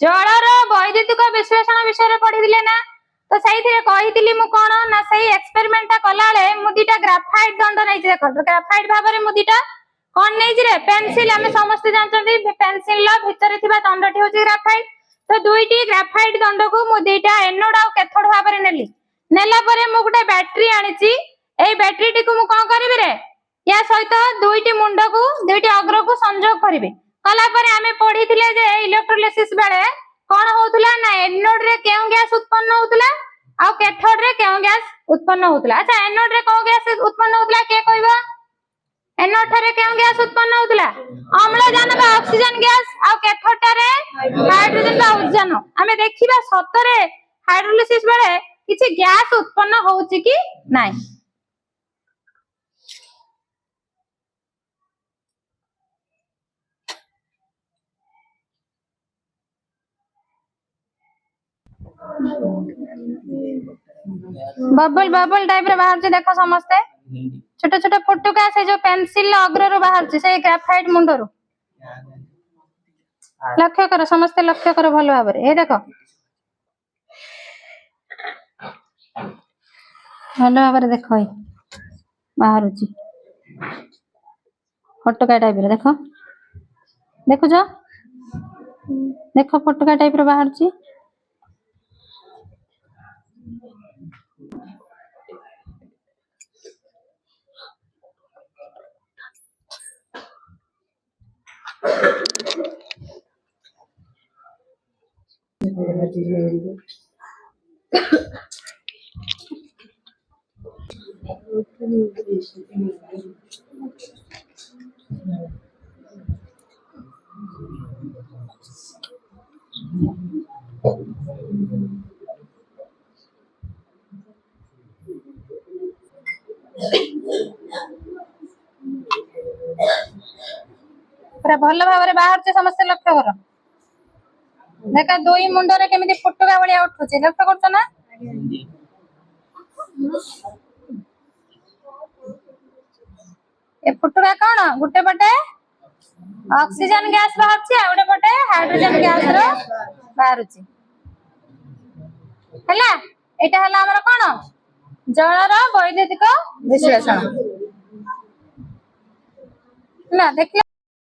जलर वैद्युतिक विश्लेषण विषय पढ़ी ना तो सही कही मु कौन ना सही एक्सपेरिमेंट कला मु दीटा ग्राफाइट दंड नहीं देख ग्राफाइट भाव में मु दीटा कौन नहीं रे पेंसिल आम समस्त जानते पेंसिल भितर दंडटी हूँ ग्राफाइट तो दुईटी ग्राफाइट दंड को मु दीटा एनोड आ कैथोड भाव में नेली नेला परे मु गोटे बैटरी आनी ए बैटरी टी को मु कौन करिबे रे या सहित दुईटी मुंड को दुईटी अग्र को संयोग करिवे कला परे आमे पढ़ी थिले जे इलेक्ट्रोलिसिस बेले कौन होतुला ना एनोड रे केउ गैस उत्पन्न होतुला आ कैथोड रे केउ गैस उत्पन्न होतुला अच्छा एनोड रे को गैस उत्पन्न होतुला के कहबा एनोड रे केउ गैस उत्पन्न होतुला अम्लजान बा ऑक्सीजन गैस आ कैथोड रे हाइड्रोजन बा ऑक्सीजन आमे देखिबा सतरे हाइड्रोलिसिस बेले किछि गैस उत्पन्न होउची कि नाही बबल बबल टाइप रे बाहर देखो समस्ते छोटे छोटे फुटुका से जो पेंसिल अग्र रो बाहर से ग्राफाइट मुंडरो लक्ष्य करो समस्ते लक्ष्य करो भलो भाबरे ए देखो भलो भाबरे देखो ए बाहर छी फुटुका टाइप रे देखो देखो जो देखो फुटुका टाइप रे बाहर छी पूरा भल भाव में बाहर से समस्त लक्ष्य कर देखा दुई मुंडरे केमिति फुटुका भलिया उठुची लक्ष्य करछ ना ए फुटुका कोन गुटे पटे ऑक्सीजन गैस बाहरची आ गुटे पटे हाइड्रोजन गैस रो बाहरची हला एटा हला हमर कोन जलर वैद्युतिक विश्लेषण ना देखला